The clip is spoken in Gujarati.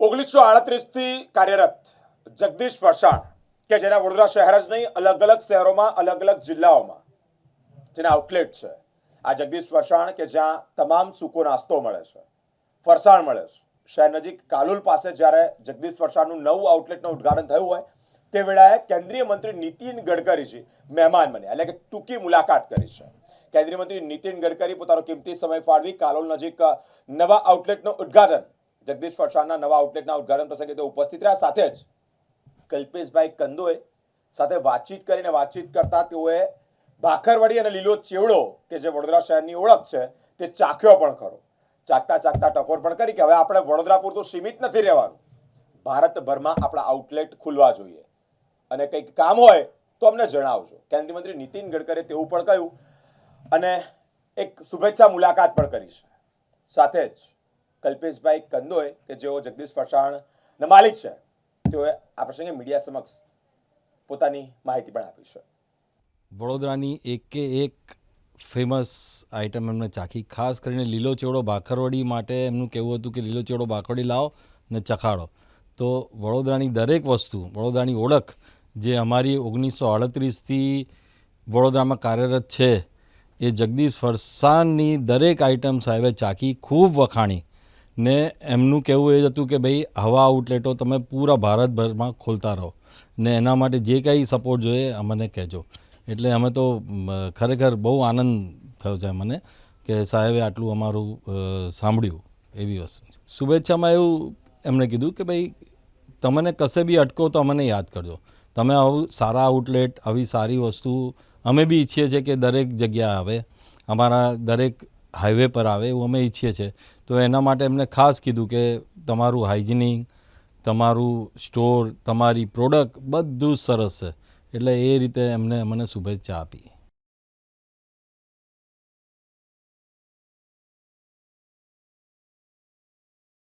1938થી કાર્યરત જગદીશ ફરસાણ કે જેના વડોદરા શહેર જ નહીં અલગ અલગ શહેરોમાં અલગ અલગ જિલ્લાઓમાં જેના આઉટલેટ છે. આ જગદીશ ફરસાણ કે જ્યાં તમામ સૂકો નાસ્તો મળે છે, ફરસાણ મળે છે. શહેર નજીક કાલોલ પાસે જ્યારે જગદીશ ફરસાણનું નવું આઉટલેટનું ઉદ્ઘાટન થયું હોય તે વેળાએ કેન્દ્રીય મંત્રી નીતિન ગડકરીજી મહેમાન બન્યા, એટલે કે ટૂંકી મુલાકાત કરી છે. કેન્દ્રીય મંત્રી નીતિન ગડકરી પોતાનો કિંમતી સમય ફાળવી કાલોલ નજીક નવા આઉટલેટનું ઉદ્ઘાટન, જગદીશ ફરસાણના નવા આઉટલેટના ઉદ્ઘાટન પ્રસંગે તેઓ ઉપસ્થિત રહ્યા. સાથે જ કલ્પેશભાઈ કંદોએ સાથે વાતચીત કરતા તેઓએ ભાખરવડી અને લીલો ચેવડો કે જે વડોદરા શહેરની ઓળખ છે તે ચાખ્યો પણ ખરો. ચાખતા ટકોર પણ કરી કે હવે આપણે વડોદરા પૂરતું સીમિત નથી રહેવાનું, ભારતભરમાં આપણા આઉટલેટ ખુલવા જોઈએ અને કંઈક કામ હોય તો અમને જણાવજો. કેન્દ્રીય મંત્રી નીતિન ગડકરીએ તેવું પણ કહ્યું અને એક શુભેચ્છા મુલાકાત પણ કરી છે. સાથે જ કલ્પેશભાઈ કંદોએ કે જેઓ જગદીશ ફરસાણના માલિક છે તેઓએ આ પ્રસંગે મીડિયા સમક્ષ પોતાની માહિતી પણ આપી છે. વડોદરાની એક કે એક ફેમસ આઇટમ એમને ચાખી, ખાસ કરીને લીલો ચેવડો ભાખરવડી માટે એમનું કહેવું હતું કે લીલો ચેવડો ભાખરવડી લાવો ને ચખાડો. તો વડોદરાની દરેક વસ્તુ, વડોદરાની ઓળખ જે અમારી 1938થી વડોદરામાં કાર્યરત છે એ જગદીશ ફરસાણની દરેક આઇટમ સાહેબે ચાખી, ખૂબ વખાણી ને એમનું કહેવું એ હતું કે ભાઈ હવા આઉટલેટો તમે પૂરા ભારતભરમાં ખોલતા રહો ને એના માટે જે કંઈ સપોર્ટ જોઈએ અમને કહેજો. એટલે અમે તો ખરેખર બહુ આનંદ થયો છે મને કે સાહેબે આટલું અમારું સાંભળ્યું એવી વસ્તુ. શુભેચ્છામાં એવું એમણે કીધું કે ભાઈ તમને કશે બી અટકો તો અમને યાદ કરજો, તમે આવું સારા આઉટલેટ, આવી સારી વસ્તુ અમે બી ઈચ્છીએ છીએ કે દરેક જગ્યાએ આવે, અમારા દરેક હાઈવે પર આવે એવું અમે ઈચ્છીએ છીએ. તો એના માટે એમને ખાસ કીધું કે તમારું હાઇજિનિક, તમારું સ્ટોર, તમારી પ્રોડક્ટ બધું જ સરસ છે. એટલે એ રીતે એમને મને શુભેચ્છા આપી.